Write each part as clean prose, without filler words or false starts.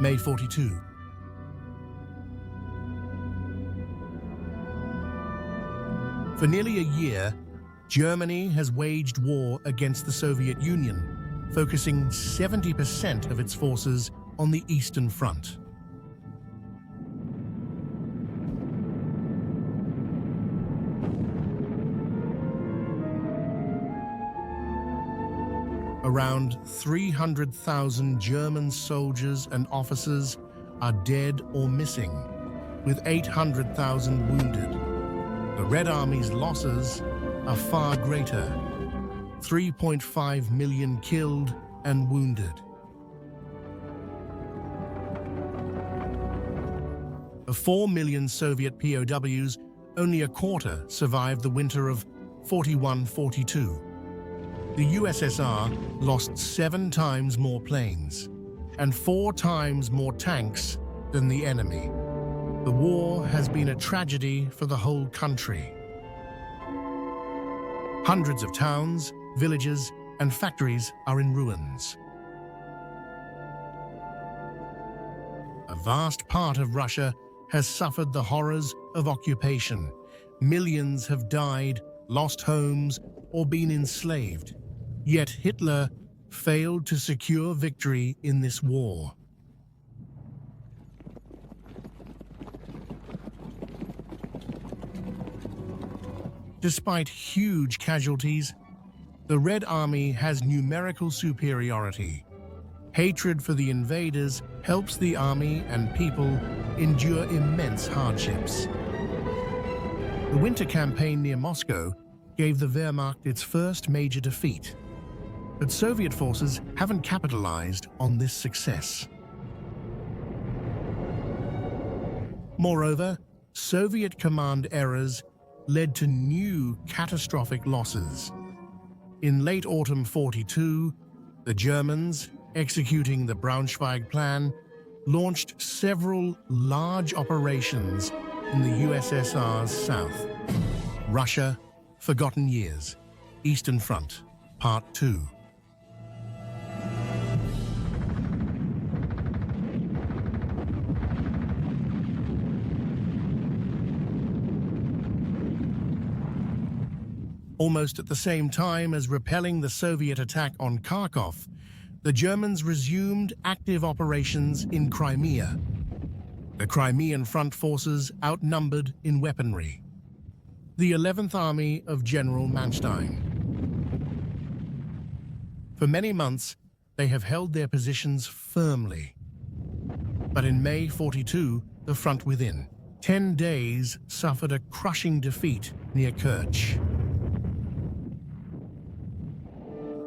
May 42. For nearly a year, Germany has waged war against the Soviet Union, focusing 70% of its forces on the Eastern Front. Around 300,000 German soldiers and officers are dead or missing, with 800,000 wounded. The Red Army's losses are far greater, 3.5 million killed and wounded. Of 4 million Soviet POWs, only a quarter survived the winter of 41-42. The USSR lost 7 times more planes and 4 times more tanks than the enemy. The war has been a tragedy for the whole country. Hundreds of towns, villages, and factories are in ruins. A vast part of Russia has suffered the horrors of occupation. Millions have died, lost homes, or been enslaved. Yet Hitler failed to secure victory in this war. Despite huge casualties, the Red Army has numerical superiority. Hatred for the invaders helps the army and people endure immense hardships. The winter campaign near Moscow gave the Wehrmacht its first major defeat. But Soviet forces haven't capitalized on this success. Moreover, Soviet command errors led to new catastrophic losses. In late autumn 42, the Germans, executing the Braunschweig Plan, launched several large operations in the USSR's south. Russia, Forgotten Years, Eastern Front, Part 2. Almost at the same time as repelling the Soviet attack on Kharkov, the Germans resumed active operations in Crimea. The Crimean front forces outnumbered in weaponry. The 11th Army of General Manstein. For many months, they have held their positions firmly. But in May 42, the front within, 10 days suffered a crushing defeat near Kerch.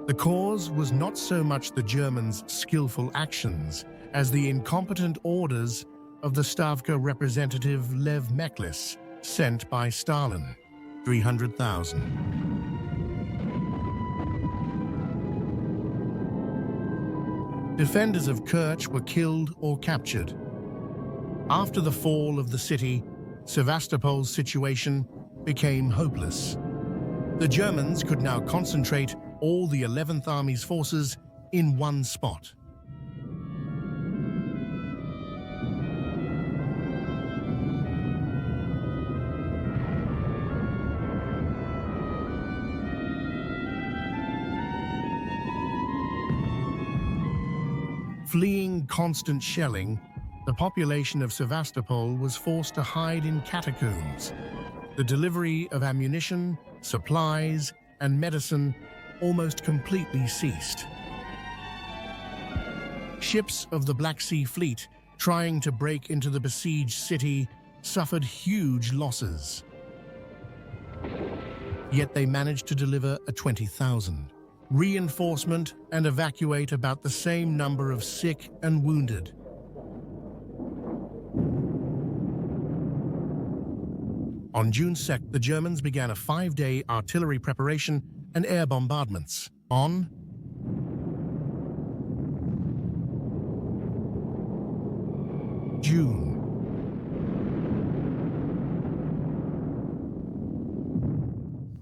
The cause was not so much the Germans' skillful actions as the incompetent orders of the Stavka representative Lev Meklis, sent by Stalin, 300,000. Defenders of Kerch were killed or captured. After the fall of the city, Sevastopol's situation became hopeless. The Germans could now concentrate all the 11th Army's forces in one spot. Fleeing constant shelling, the population of Sevastopol was forced to hide in catacombs. The delivery of ammunition, supplies, and medicine almost completely ceased. Ships of the Black Sea Fleet trying to break into the besieged city suffered huge losses. Yet they managed to deliver a 20,000 reinforcement and evacuate about the same number of sick and wounded. On June 2nd, the Germans began a 5-day artillery preparation and air bombardments. On June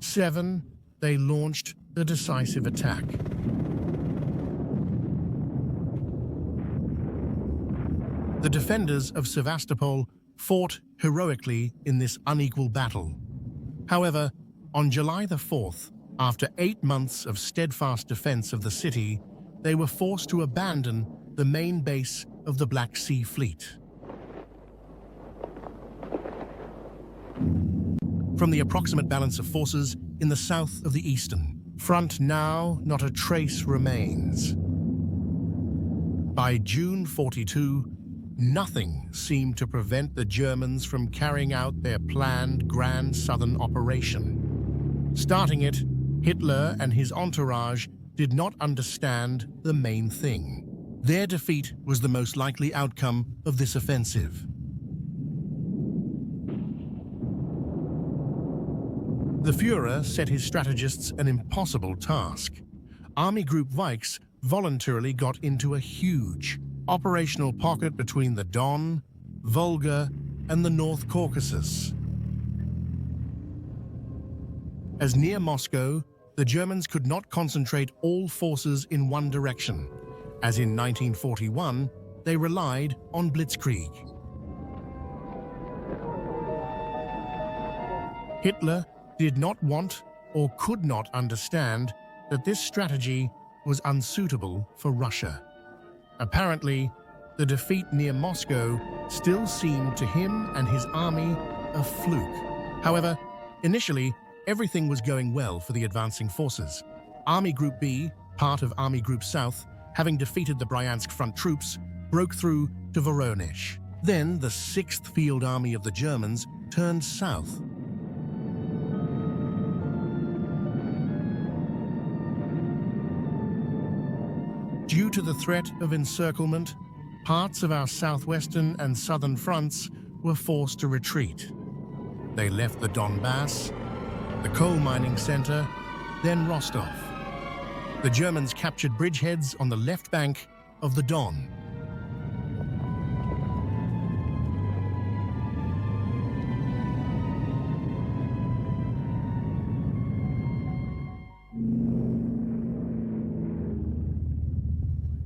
7, they launched the decisive attack. The defenders of Sevastopol fought heroically in this unequal battle. However, on July the 4th, after 8 months of steadfast defense of the city, they were forced to abandon the main base of the Black Sea Fleet. From the approximate balance of forces in the south of the Eastern Front now, not a trace remains. By June 42, nothing seemed to prevent the Germans from carrying out their planned Grand Southern Operation. Starting it, Hitler and his entourage did not understand the main thing. Their defeat was the most likely outcome of this offensive. The Führer set his strategists an impossible task. Army Group 𝒂𝒔𝒔 voluntarily got into a huge operational pocket between the Don, Volga, and the North Caucasus. As near Moscow, the Germans could not concentrate all forces in one direction. As in 1941, they relied on blitzkrieg. Hitler did not want or could not understand that this strategy was unsuitable for Russia. Apparently, the defeat near Moscow still seemed to him and his army a fluke. However, initially, everything was going well for the advancing forces. Army Group B, part of Army Group South, having defeated the Bryansk front troops, broke through to Voronezh. Then the 6th Field Army of the Germans turned south. Due to the threat of encirclement, parts of our southwestern and southern fronts were forced to retreat. They left the Donbass, the coal mining center, then Rostov. The Germans captured bridgeheads on the left bank of the Don.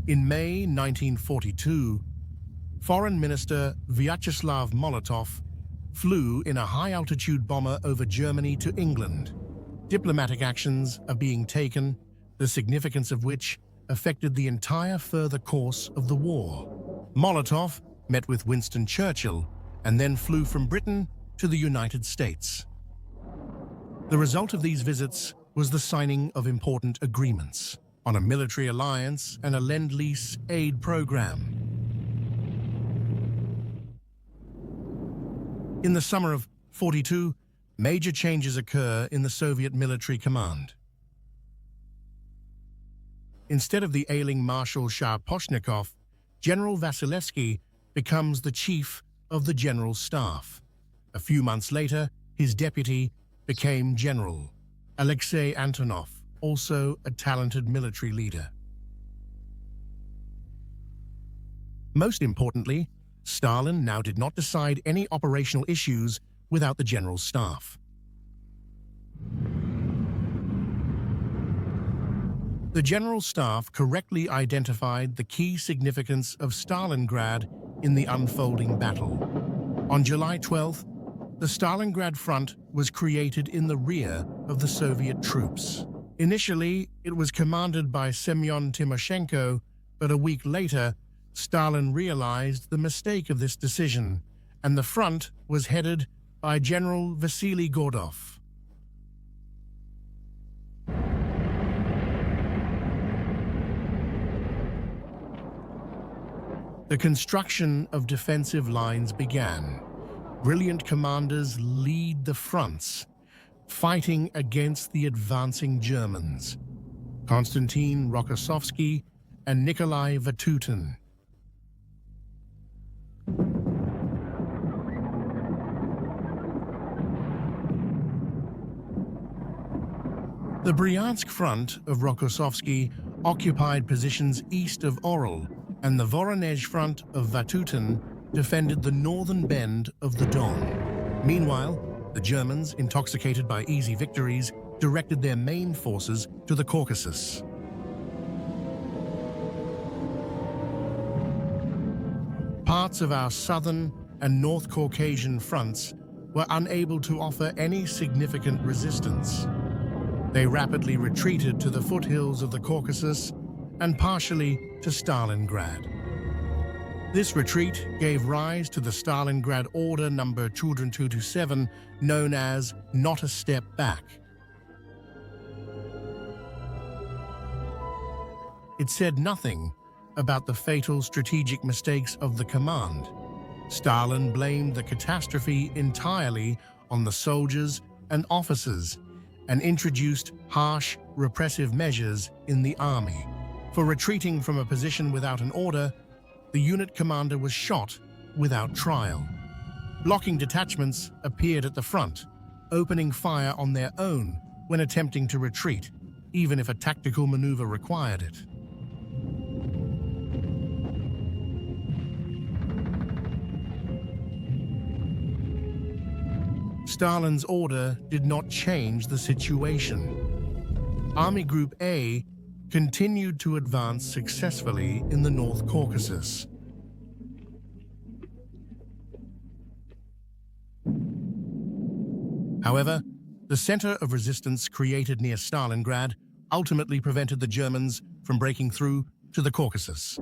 In May 1942, Foreign Minister Vyacheslav Molotov flew in a high-altitude bomber over Germany to England. Diplomatic actions are being taken, the significance of which affected the entire further course of the war. Molotov met with Winston Churchill and then flew from Britain to the United States. The result of these visits was the signing of important agreements on a military alliance and a Lend-Lease aid program. In the summer of '42, major changes occur in the Soviet military command. Instead of the ailing Marshal Shaposhnikov, General Vasilevsky becomes the chief of the General Staff. A few months later, his deputy became General Alexei Antonov, also a talented military leader. Most importantly, Stalin now did not decide any operational issues without the General Staff. The General Staff correctly identified the key significance of Stalingrad in the unfolding battle. On July 12th, the Stalingrad front was created in the rear of the Soviet troops. Initially, it was commanded by Semyon Timoshenko, but a week later, Stalin realized the mistake of this decision, and the front was headed by General Vasily Gordov. The construction of defensive lines began. Brilliant commanders lead the fronts, fighting against the advancing Germans. Konstantin Rokossovsky and Nikolai Vatutin. The Bryansk front of Rokossovsky occupied positions east of Orel, and the Voronezh front of Vatutin defended the northern bend of the Don. Meanwhile, the Germans, intoxicated by easy victories, directed their main forces to the Caucasus. Parts of our southern and North Caucasian fronts were unable to offer any significant resistance. They rapidly retreated to the foothills of the Caucasus and partially to Stalingrad. This retreat gave rise to the Stalingrad Order number 227, known as "Not a Step Back." It said nothing about the fatal strategic mistakes of the command. Stalin blamed the catastrophe entirely on the soldiers and officers and introduced harsh, repressive measures in the army. For retreating from a position without an order, the unit commander was shot without trial. Blocking detachments appeared at the front, opening fire on their own when attempting to retreat, even if a tactical maneuver required it. Stalin's order did not change the situation. Army Group A continued to advance successfully in the North Caucasus. However, the center of resistance created near Stalingrad ultimately prevented the Germans from breaking through to the Caucasus.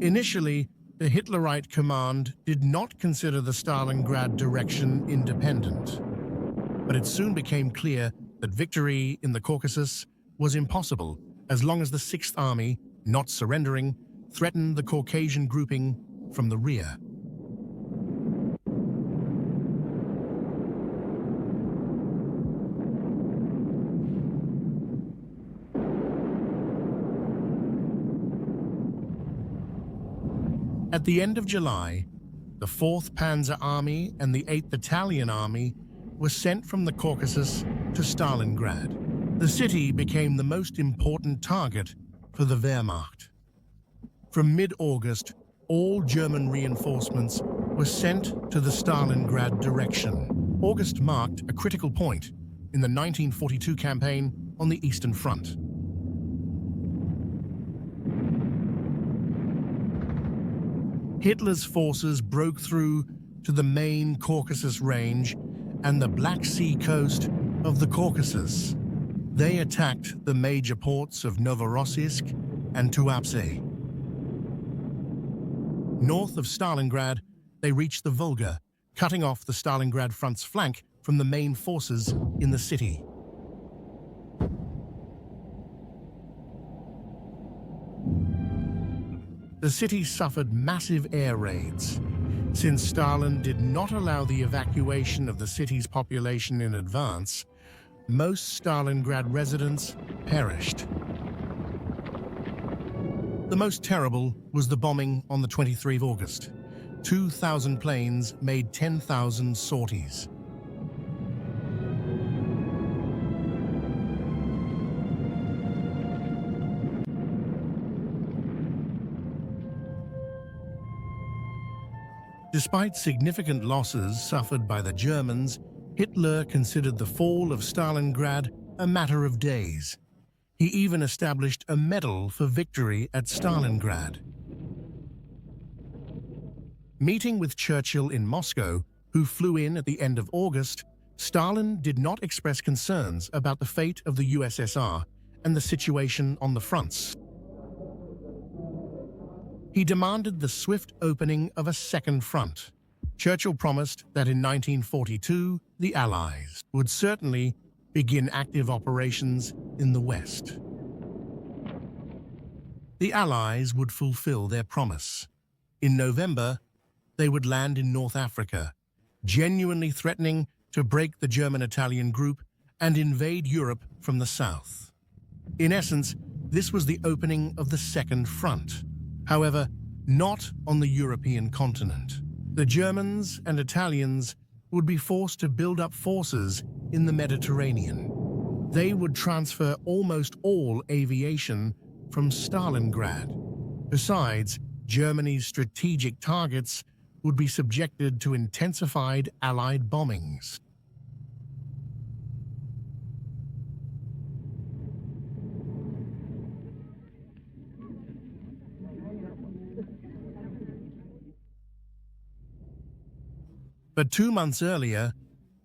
Initially, the Hitlerite command did not consider the Stalingrad direction independent, but it soon became clear that victory in the Caucasus was impossible as long as the Sixth Army, not surrendering, threatened the Caucasian grouping from the rear. At the end of July, the 4th Panzer Army and the 8th Italian Army were sent from the Caucasus to Stalingrad. The city became the most important target for the Wehrmacht. From mid-August, all German reinforcements were sent to the Stalingrad direction. August marked a critical point in the 1942 campaign on the Eastern Front. Hitler's forces broke through to the main Caucasus Range and the Black Sea coast of the Caucasus. They attacked the major ports of Novorossiysk and Tuapse. North of Stalingrad, they reached the Volga, cutting off the Stalingrad front's flank from the main forces in the city. The city suffered massive air raids. Since Stalin did not allow the evacuation of the city's population in advance, most Stalingrad residents perished. The most terrible was the bombing on the 23rd of August. 2,000 planes made 10,000 sorties. Despite significant losses suffered by the Germans, Hitler considered the fall of Stalingrad a matter of days. He even established a medal for victory at Stalingrad. Meeting with Churchill in Moscow, who flew in at the end of August, Stalin did not express concerns about the fate of the USSR and the situation on the fronts. He demanded the swift opening of a second front. Churchill promised that in 1942, the Allies would certainly begin active operations in the West. The Allies would fulfill their promise. In November, they would land in North Africa, genuinely threatening to break the German-Italian group and invade Europe from the south. In essence, this was the opening of the second front. However, not on the European continent. The Germans and Italians would be forced to build up forces in the Mediterranean. They would transfer almost all aviation from Stalingrad. Besides, Germany's strategic targets would be subjected to intensified Allied bombings. But 2 months earlier,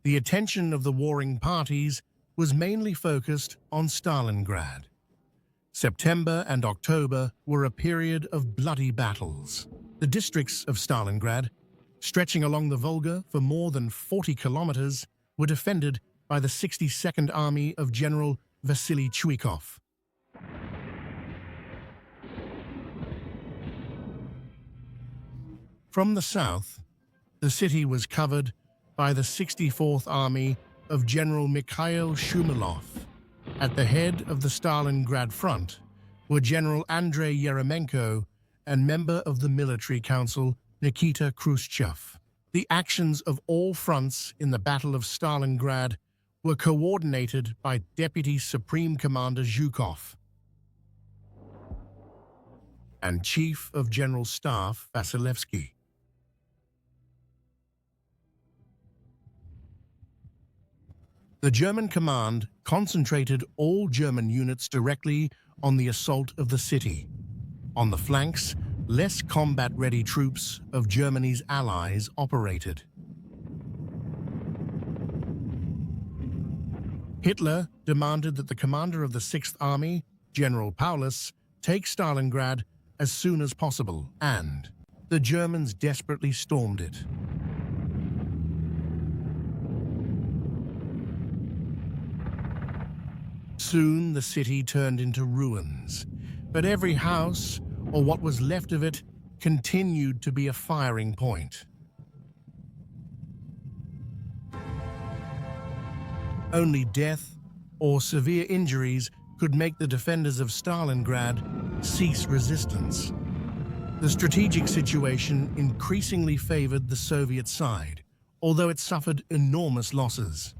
the attention of the warring parties was mainly focused on Stalingrad. September and October were a period of bloody battles. The districts of Stalingrad, stretching along the Volga for more than 40 kilometers, were defended by the 62nd Army of General 𝒂𝒔𝒂𝒓. From the south, the city was covered by the 64th Army of General Mikhail Shumilov. At the head of the Stalingrad front were General Andrei Yeremenko and member of the military council Nikita Khrushchev. The actions of all fronts in the Battle of Stalingrad were coordinated by Deputy Supreme Commander Zhukov and Chief of General Staff Vasilevsky. The German command concentrated all German units directly on the assault of the city. On the flanks, less combat-ready troops of Germany's allies operated. Hitler demanded that the commander of the 6th Army, General Paulus, take Stalingrad as soon as possible, and the Germans desperately stormed it. Soon the city turned into ruins, but every house, or what was left of it, continued to be a firing point. Only death or severe injuries could make the defenders of Stalingrad cease resistance. The strategic situation increasingly favored the Soviet side, although it suffered enormous losses.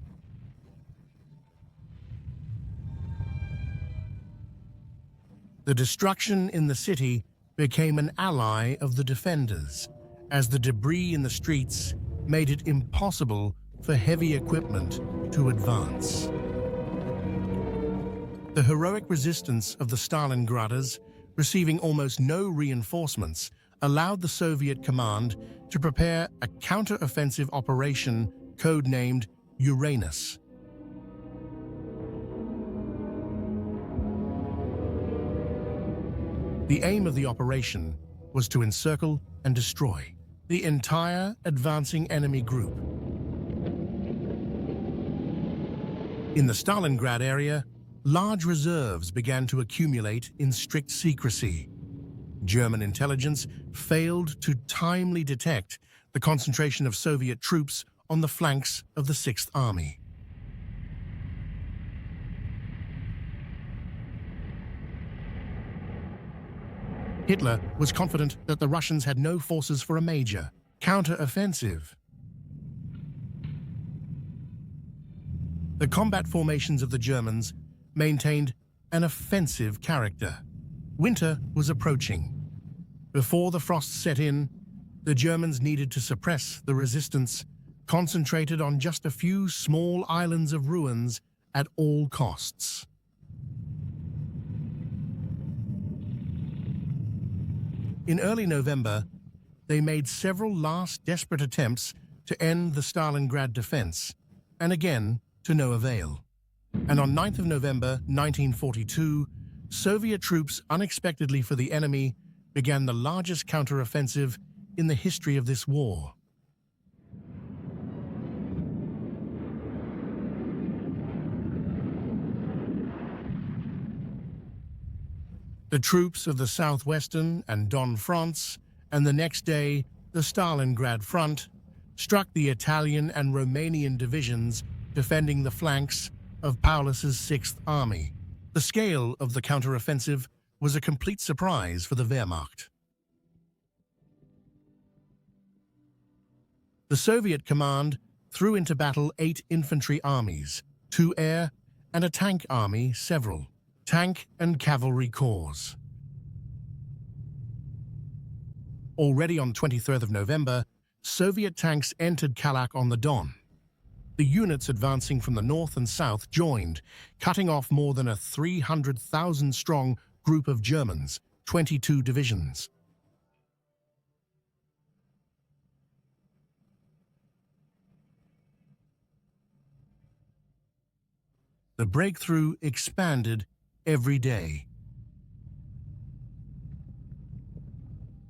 The destruction in the city became an ally of the defenders, as the debris in the streets made it impossible for heavy equipment to advance. The heroic resistance of the Stalingraders, receiving almost no reinforcements, allowed the Soviet command to prepare a counter-offensive operation codenamed Uranus. The aim of the operation was to encircle and destroy the entire advancing enemy group. In the Stalingrad area, large reserves began to accumulate in strict secrecy. German intelligence failed to timely detect the concentration of Soviet troops on the flanks of the 6th Army. Hitler was confident that the Russians had no forces for a major counter-offensive. The combat formations of the Germans maintained an offensive character. Winter was approaching. Before the frost set in, the Germans needed to suppress the resistance, concentrated on just a few small islands of ruins at all costs. In early November, they made several last desperate attempts to end the Stalingrad defense, and again to no avail. And on 9th of November 1942, Soviet troops unexpectedly for the enemy began the largest counteroffensive in the history of this war. The troops of the Southwestern and Don fronts, and the next day, the Stalingrad front, struck the Italian and Romanian divisions defending the flanks of Paulus's 6th Army. The scale of the counteroffensive was a complete surprise for the Wehrmacht. The Soviet command threw into battle 8 infantry armies, 2 air, and a tank army, several tank and cavalry corps. Already on 23rd of November, Soviet tanks entered Kalach on the Don. The units advancing from the north and south joined, cutting off more than a 300,000-strong group of Germans, 22 divisions. The breakthrough expanded every day.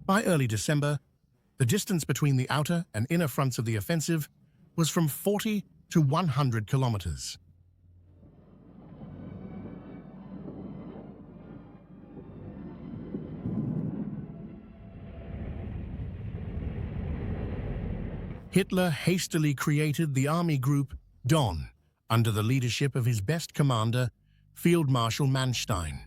By early December, the distance between the outer and inner fronts of the offensive was from 40 to 100 kilometers. Hitler hastily created the army group Don under the leadership of his best commander, Field Marshal Manstein.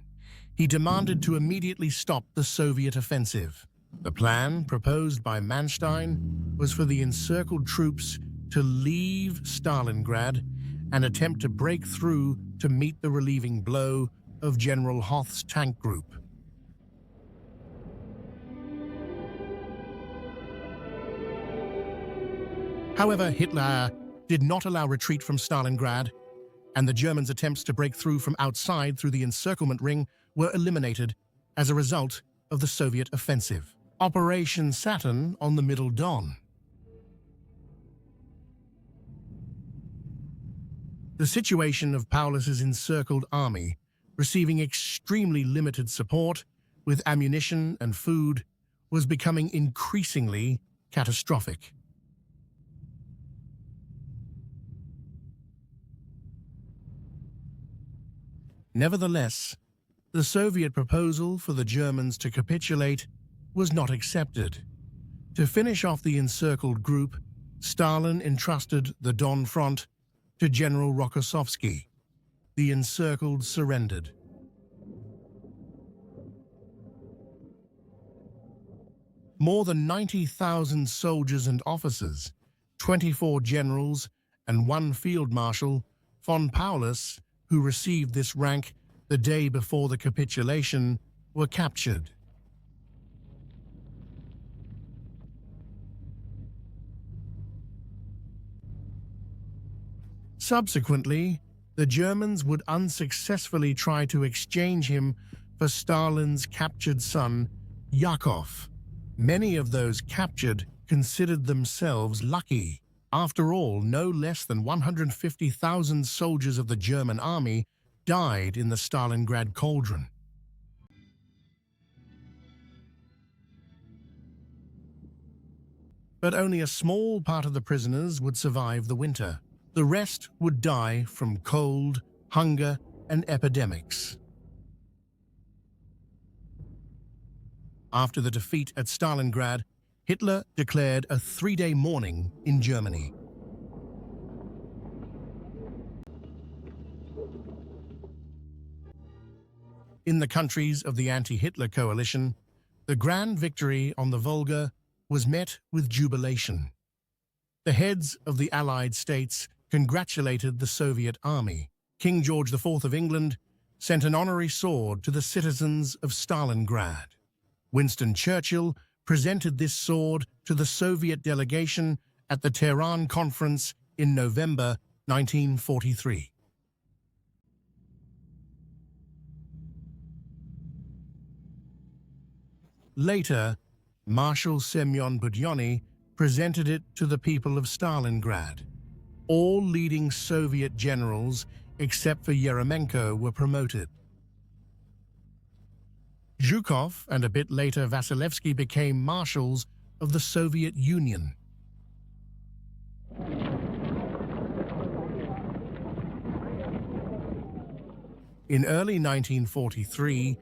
He demanded to immediately stop the Soviet offensive. The plan proposed by Manstein was for the encircled troops to leave Stalingrad and attempt to break through to meet the relieving blow of General Hoth's tank group. However, Hitler did not allow retreat from Stalingrad, and the Germans' attempts to break through from outside through the encirclement ring were eliminated as a result of the Soviet offensive. Operation Saturn on the Middle Don. The situation of Paulus's encircled army, receiving extremely limited support with ammunition and food, was becoming increasingly catastrophic. Nevertheless, the Soviet proposal for the Germans to capitulate was not accepted. To finish off the encircled group, Stalin entrusted the Don front to General Rokossovsky. The encircled surrendered. More than 90,000 soldiers and officers, 24 generals, and 1 field marshal, von Paulus, who received this rank the day before the capitulation, were captured. Subsequently, the Germans would unsuccessfully try to exchange him for Stalin's captured son, Yakov. Many of those captured considered themselves lucky. After all, no less than 150,000 soldiers of the German army died in the Stalingrad cauldron. But only a small part of the prisoners would survive the winter. The rest would die from cold, hunger, and epidemics. After the defeat at Stalingrad, Hitler declared a 3-day mourning in Germany. In the countries of the anti-Hitler coalition, the grand victory on the Volga was met with jubilation. The heads of the Allied states congratulated the Soviet army. King George IV of England sent an honorary sword to the citizens of Stalingrad. Winston Churchill presented this sword to the Soviet delegation at the Tehran Conference in November 1943. Later, Marshal Semyon Budyonny presented it to the people of Stalingrad. All leading Soviet generals, except for Yeremenko, were promoted. Zhukov and a bit later Vasilevsky became marshals of the Soviet Union. In early 1943,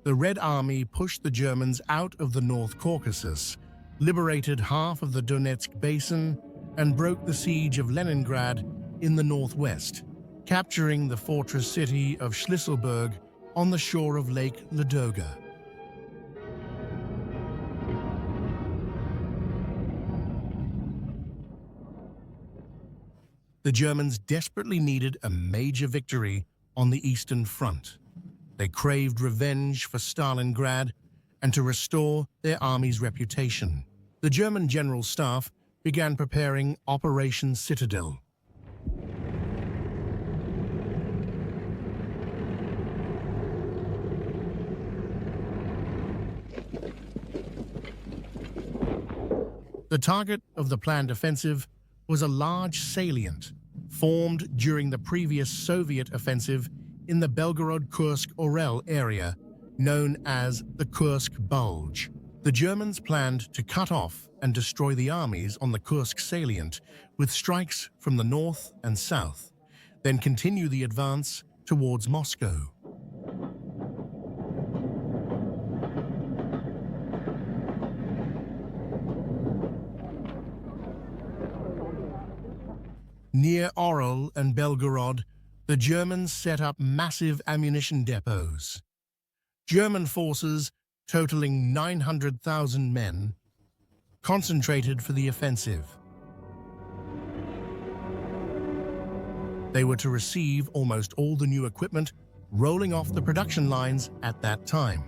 the Red Army pushed the Germans out of the North Caucasus, liberated half of the Donetsk Basin, and broke the siege of Leningrad in the northwest, capturing the fortress city of Shlisselburg on the shore of Lake Ladoga. The Germans desperately needed a major victory on the Eastern Front. They craved revenge for Stalingrad and to restore their army's reputation. The German General Staff began preparing Operation Citadel. The target of the planned offensive was a large salient formed during the previous Soviet offensive in the Belgorod-Kursk-Orel area, known as the Kursk Bulge. The Germans planned to cut off and destroy the armies on the Kursk salient with strikes from the north and south, then continue the advance towards Moscow. Near Orel and Belgorod, the Germans set up massive ammunition depots. German forces, totaling 900,000 men, concentrated for the offensive. They were to receive almost all the new equipment rolling off the production lines at that time.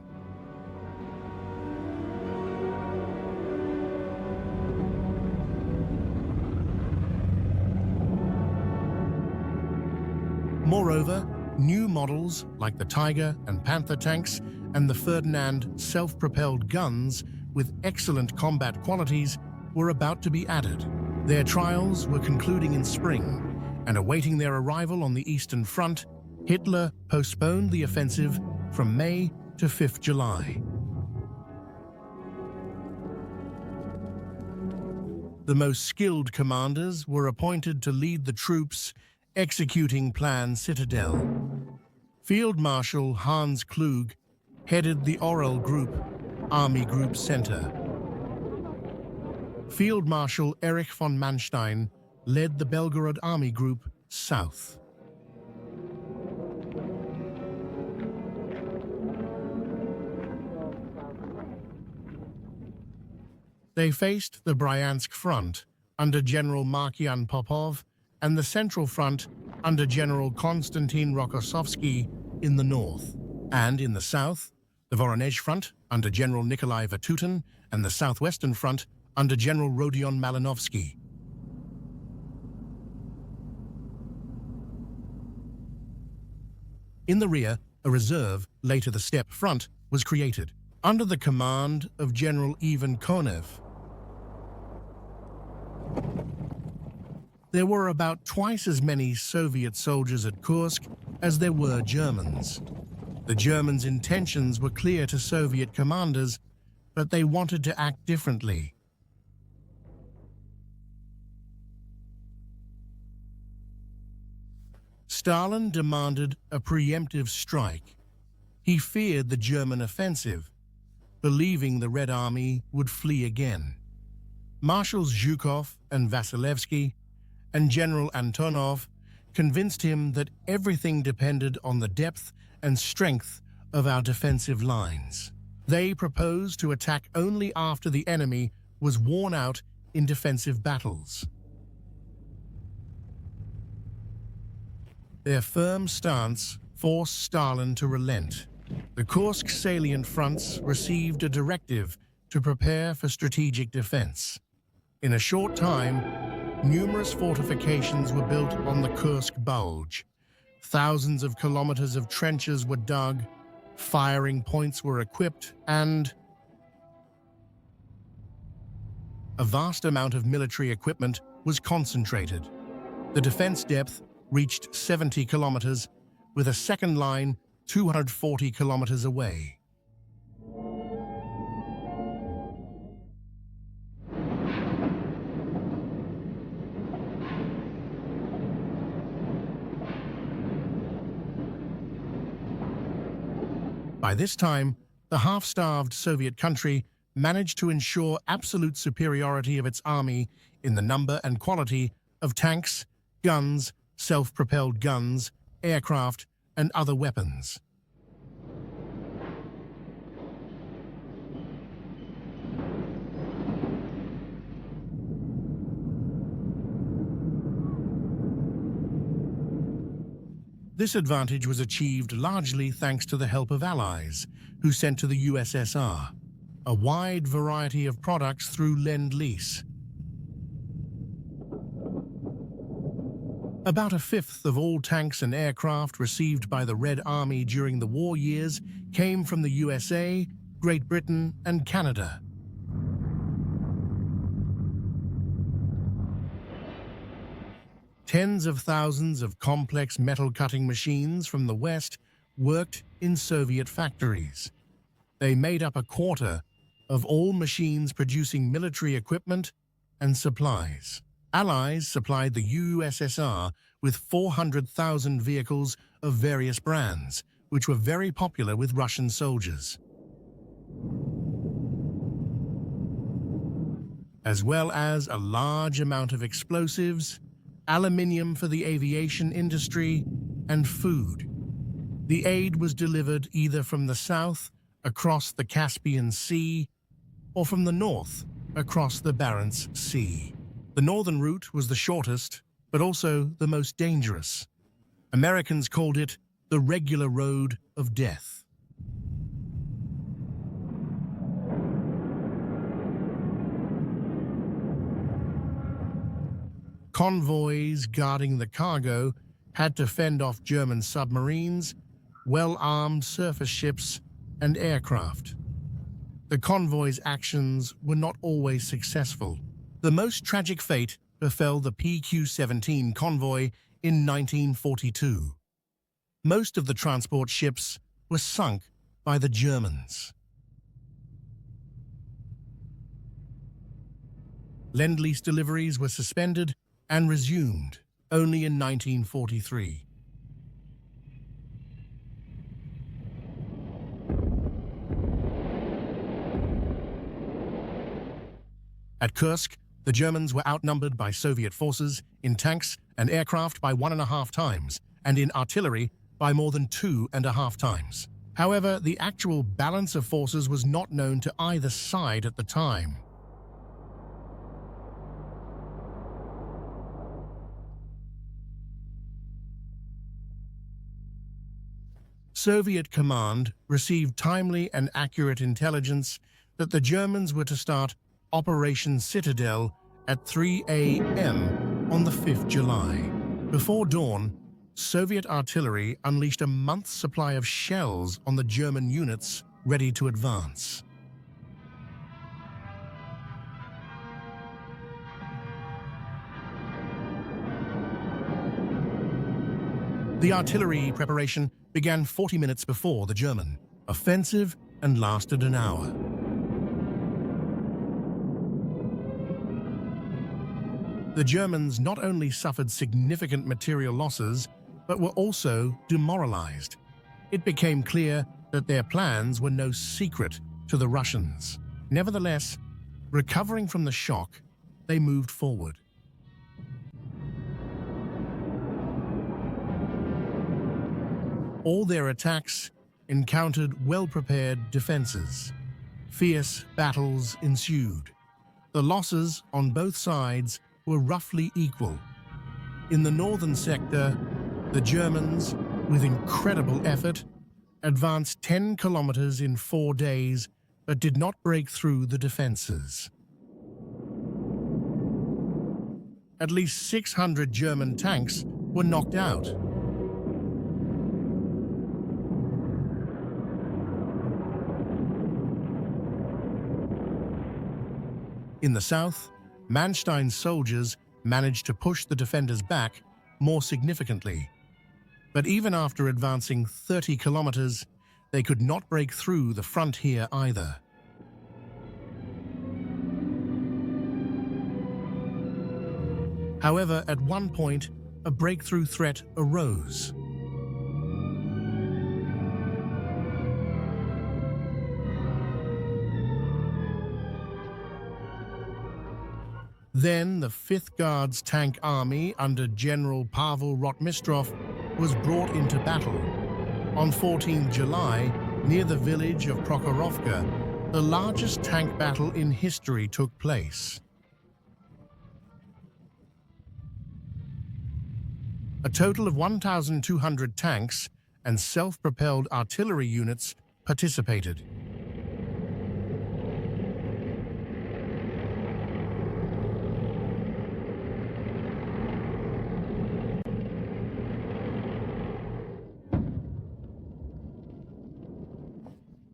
Moreover, new models like the Tiger and Panther tanks and the Ferdinand self-propelled guns with excellent combat qualities were about to be added. Their trials were concluding in spring, and awaiting their arrival on the Eastern Front, Hitler postponed the offensive from May to 5th July. The most skilled commanders were appointed to lead the troops executing Plan Citadel. Field Marshal Hans Klug headed the Orel Group, Army Group Center. Field Marshal Erich von Manstein led the Belgorod Army Group South. They faced the Bryansk Front under General Markian Popov and the Central Front under General Konstantin Rokossovsky in the north. And in the south, the Voronezh Front under General Nikolai Vatutin and the Southwestern Front under General Rodion Malinovsky. In the rear, a reserve, later the Steppe Front, was created, under the command of General Ivan Konev. There were about twice as many Soviet soldiers at Kursk as there were Germans. The Germans' intentions were clear to Soviet commanders, but they wanted to act differently. Stalin demanded a preemptive strike. He feared the German offensive, believing the Red Army would flee again. Marshals Zhukov and Vasilevsky and General Antonov convinced him that everything depended on the depth and strength of our defensive lines. They proposed to attack only after the enemy was worn out in defensive battles. Their firm stance forced Stalin to relent. The Kursk salient fronts received a directive to prepare for strategic defense. In a short time, numerous fortifications were built on the Kursk Bulge. Thousands of kilometers of trenches were dug, firing points were equipped, and a vast amount of military equipment was concentrated. The defense depth reached 70 kilometers, with a second line 240 kilometers away. By this time, the half-starved Soviet country managed to ensure absolute superiority of its army in the number and quality of tanks, guns, self-propelled guns, aircraft, and other weapons. This advantage was achieved largely thanks to the help of allies, who sent to the USSR a wide variety of products through Lend-Lease. About a fifth of all tanks and aircraft received by the Red Army during the war years came from the USA, Great Britain, and Canada. Tens of thousands of complex metal-cutting machines from the West worked in Soviet factories. They made up a quarter of all machines producing military equipment and supplies. Allies supplied the USSR with 400,000 vehicles of various brands, which were very popular with Russian soldiers, as well as a large amount of explosives, aluminium for the aviation industry, and food. The aid was delivered either from the south across the Caspian Sea or from the north across the Barents Sea. The northern route was the shortest, but also the most dangerous. Americans called it the regular road of death. Convoys guarding the cargo had to fend off German submarines, well-armed surface ships, and aircraft. The convoy's actions were not always successful. The most tragic fate befell the PQ-17 convoy in 1942. Most of the transport ships were sunk by the Germans. Lend-Lease deliveries were suspended and resumed only in 1943. At Kursk, the Germans were outnumbered by Soviet forces in tanks and aircraft by 1.5 times, and in artillery by more than 2.5 times. However, the actual balance of forces was not known to either side at the time. Soviet command received timely and accurate intelligence that the Germans were to start Operation Citadel at 3 a.m. on the 5th July. Before dawn, Soviet artillery unleashed a month's supply of shells on the German units ready to advance. The artillery preparation began 40 minutes before the German offensive and lasted an hour. The Germans not only suffered significant material losses, but were also demoralized. It became clear that their plans were no secret to the Russians. Nevertheless, recovering from the shock, they moved forward. All their attacks encountered well-prepared defenses. Fierce battles ensued. The losses on both sides were roughly equal. In the northern sector, the Germans, with incredible effort, advanced 10 kilometers in 4 days, but did not break through the defenses. At least 600 German tanks were knocked out. In the south, Manstein's soldiers managed to push the defenders back more significantly. But even after advancing 30 kilometers, they could not break through the front here either. However, at one point, a breakthrough threat arose. Then the 5th Guards Tank Army under General Pavel Rotmistrov was brought into battle. On 14 July, near the village of Prokhorovka, the largest tank battle in history took place. A total of 1,200 tanks and self-propelled artillery units participated.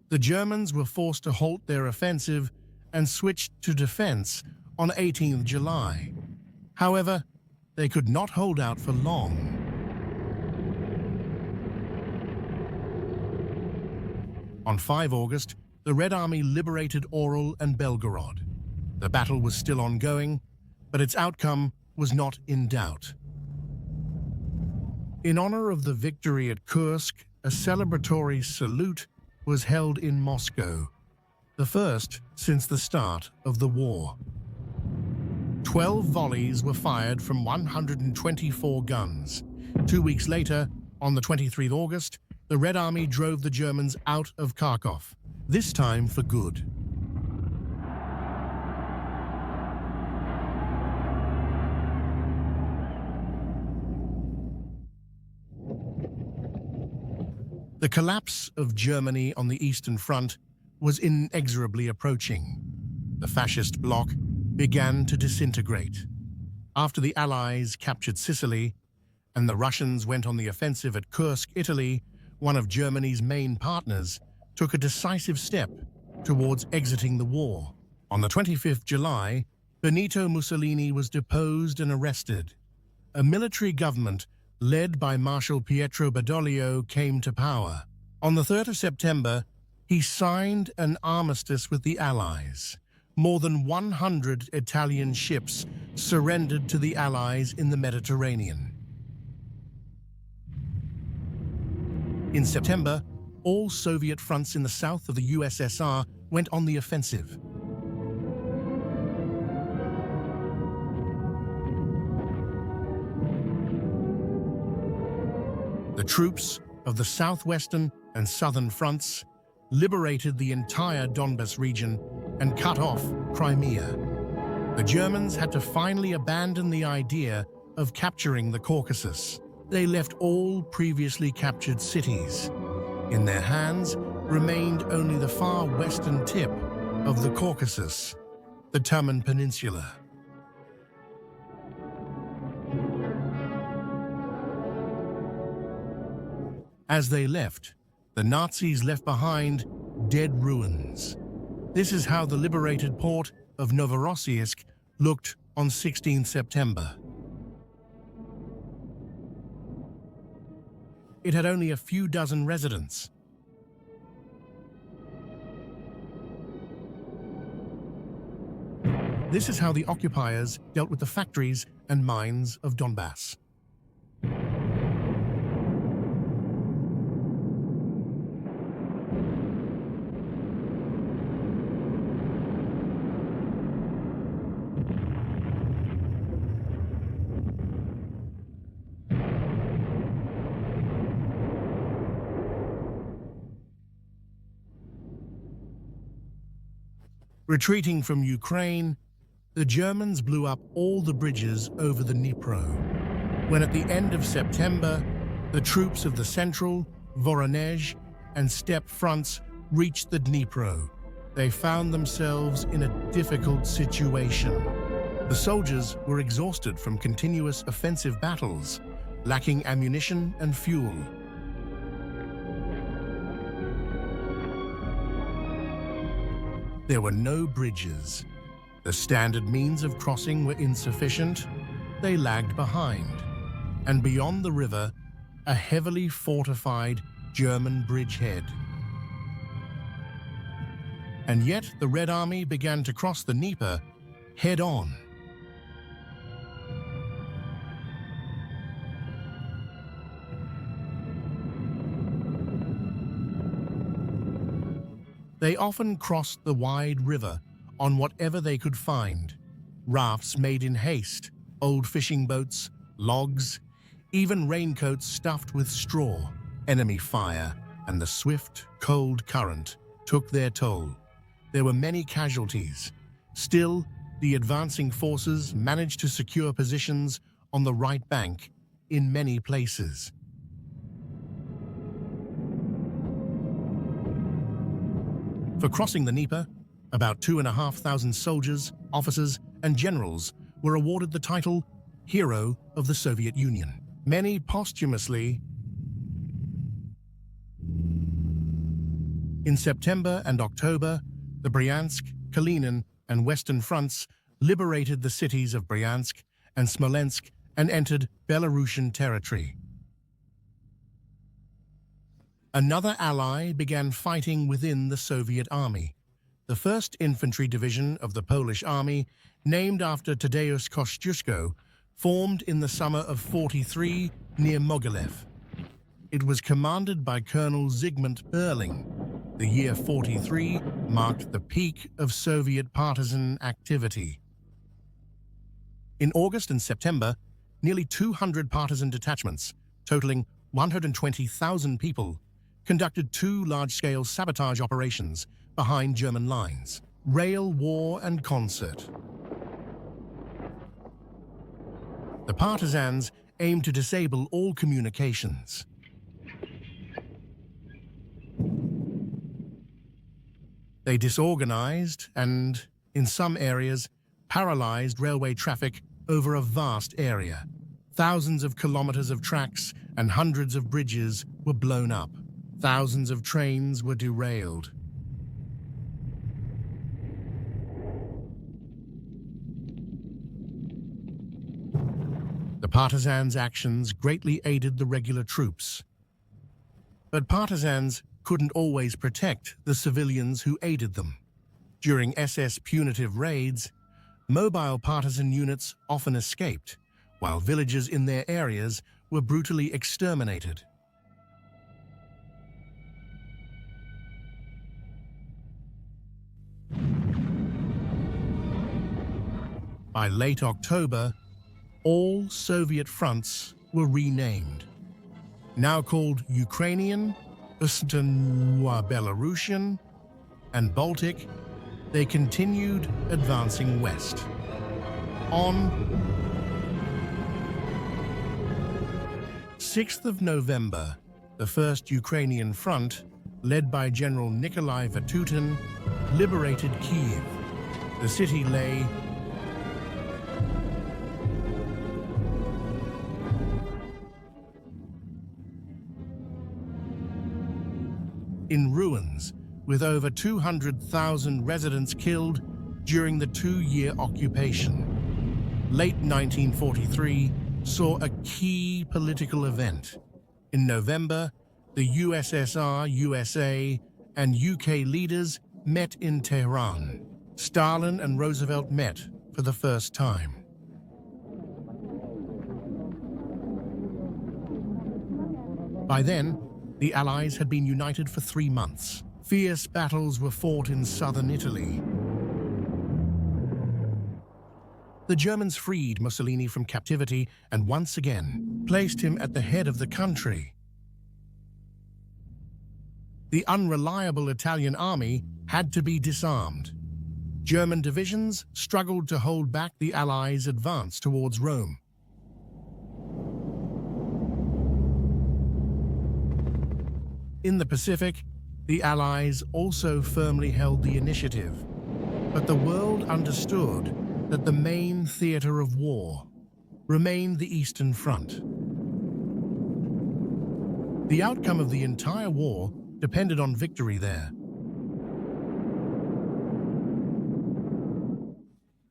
The Germans were forced to halt their offensive and switched to defense on 18 July. However, they could not hold out for long. On 5 August, the Red Army liberated Orel and Belgorod. The battle was still ongoing, but its outcome was not in doubt. In honor of the victory at Kursk, a celebratory salute was held in Moscow, the first since the start of the war. 12 volleys were fired from 124 guns. 2 weeks later, on the 23rd August, the Red Army drove the Germans out of Kharkov, this time for good. The collapse of Germany on the Eastern Front was inexorably approaching. The fascist bloc began to disintegrate. After the Allies captured Sicily and the Russians went on the offensive at Kursk, Italy, one of Germany's main partners took a decisive step towards exiting the war. On the 25th July, Benito Mussolini was deposed and arrested. A military government led by Marshal Pietro Badoglio came to power. On the 3rd of September, he signed an armistice with the Allies. More than 100 Italian ships surrendered to the Allies in the Mediterranean. In September, all Soviet fronts in the south of the USSR went on the offensive. The troops of the southwestern and southern fronts liberated the entire Donbas region and cut off Crimea. The Germans had to finally abandon the idea of capturing the Caucasus. They left all previously captured cities. In their hands remained only the far western tip of the Caucasus, the Taman Peninsula. As they left, the Nazis left behind dead ruins. This is how the liberated port of Novorossiysk looked on 16 September. It had only a few dozen residents. This is how the occupiers dealt with the factories and mines of Donbass. Retreating from Ukraine, the Germans blew up all the bridges over the Dnipro. When at the end of September, the troops of the Central, Voronezh, and Steppe fronts reached the Dnipro, they found themselves in a difficult situation. The soldiers were exhausted from continuous offensive battles, lacking ammunition and fuel. There were no bridges. The standard means of crossing were insufficient. They lagged behind. And beyond the river, a heavily fortified German bridgehead. And yet the Red Army began to cross the Dnieper head-on. They often crossed the wide river on whatever they could find. Rafts made in haste, old fishing boats, logs, even raincoats stuffed with straw. Enemy fire and the swift, cold current took their toll. There were many casualties. Still, the advancing forces managed to secure positions on the right bank in many places. For crossing the Dnieper, about 2,500 soldiers, officers, and generals were awarded the title Hero of the Soviet Union. Many posthumously. In September and October, the Bryansk, Kalinin, and Western fronts liberated the cities of Bryansk and Smolensk and entered Belarusian territory. Another ally began fighting within the Soviet army. The 1st Infantry Division of the Polish Army, named after Tadeusz Kościuszko, formed in the summer of '43 near Mogilev. It was commanded by Colonel Zygmunt Berling. The year '43 marked the peak of Soviet partisan activity. In August and September, nearly 200 partisan detachments, totaling 120,000 people, conducted 2 large-scale sabotage operations behind German lines. Rail war and concert. The partisans aimed to disable all communications. They disorganized and, in some areas, paralyzed railway traffic over a vast area. Thousands of kilometers of tracks and hundreds of bridges were blown up. Thousands of trains were derailed. The partisans' actions greatly aided the regular troops. But partisans couldn't always protect the civilians who aided them. During SS punitive raids, mobile partisan units often escaped, while villagers in their areas were brutally exterminated. By late October, all Soviet fronts were renamed. Now called Ukrainian, Eastern Belarusian, and Baltic, they continued advancing west. On 6th of November, the 1st Ukrainian Front, led by General Nikolai Vatutin, liberated Kyiv. The city lay in ruins, with over 200,000 residents killed during the 2-year occupation. Late 1943 saw a key political event. In November, the USSR, USA, and UK leaders met in Tehran. Stalin and Roosevelt met for the first time. By then, the Allies had been united for 3 months. Fierce battles were fought in southern Italy. The Germans freed Mussolini from captivity and once again placed him at the head of the country. The unreliable Italian army had to be disarmed. German divisions struggled to hold back the Allies' advance towards Rome. In the Pacific, the Allies also firmly held the initiative, but the world understood that the main theater of war remained the Eastern Front. The outcome of the entire war depended on victory there.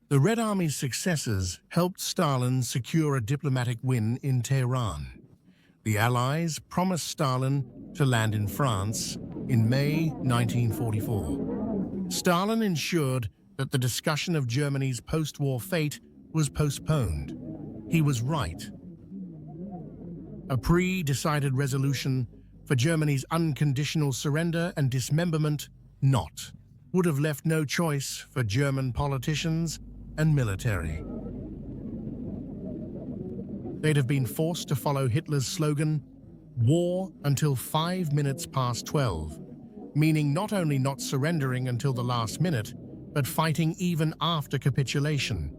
The Red Army's successes helped Stalin secure a diplomatic win in Tehran. The Allies promised Stalin to land in France in May 1944. Stalin ensured that the discussion of Germany's post-war fate was postponed. He was right. A pre-decided resolution for Germany's unconditional surrender and dismemberment would have left no choice for German politicians and military. They'd have been forced to follow Hitler's slogan, "War until 5 minutes past 12, meaning not only not surrendering until the last minute, but fighting even after capitulation.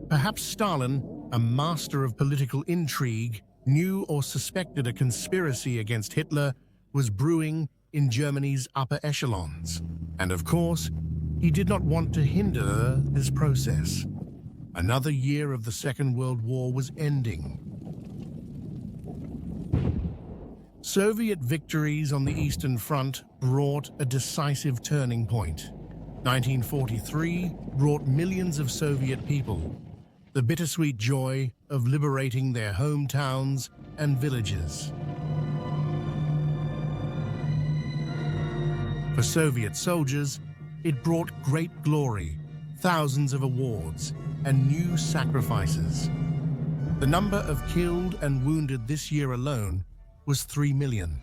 Perhaps Stalin, a master of political intrigue, knew or suspected a conspiracy against Hitler was brewing in Germany's upper echelons. And of course, he did not want to hinder this process. Another year of the Second World War was ending. Soviet victories on the Eastern Front brought a decisive turning point. 1943 brought millions of Soviet people, the bittersweet joy of liberating their hometowns and villages. For Soviet soldiers, it brought great glory, thousands of awards, and new sacrifices. The number of killed and wounded this year alone was 3 million.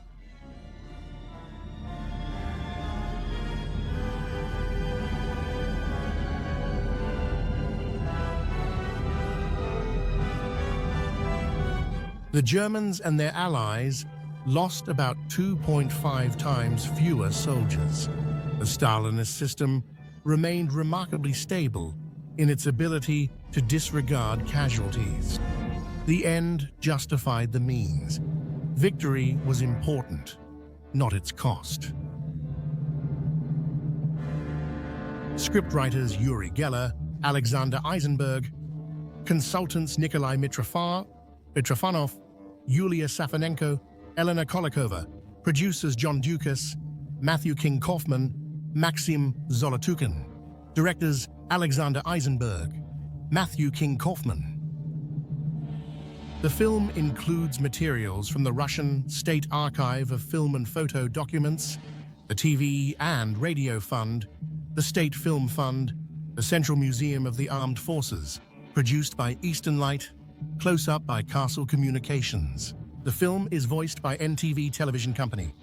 The Germans and their allies lost about 2.5 times fewer soldiers. The Stalinist system remained remarkably stable in its ability to disregard casualties. The end justified the means. Victory was important, not its cost. Scriptwriters Yuri Geller, Alexander Eisenberg, consultants Nikolai Mitrofanov, Yulia Safonenko, Elena Kolikova, producers John Dukas, Matthew King Kaufman, Maxim Zolotukhin, directors Alexander Eisenberg, Matthew King Kaufman. The film includes materials from the Russian State Archive of Film and Photo Documents, the TV and Radio Fund, the State Film Fund, the Central Museum of the Armed Forces, produced by Eastern Light, close-up by Castle Communications. The film is voiced by NTV Television Company.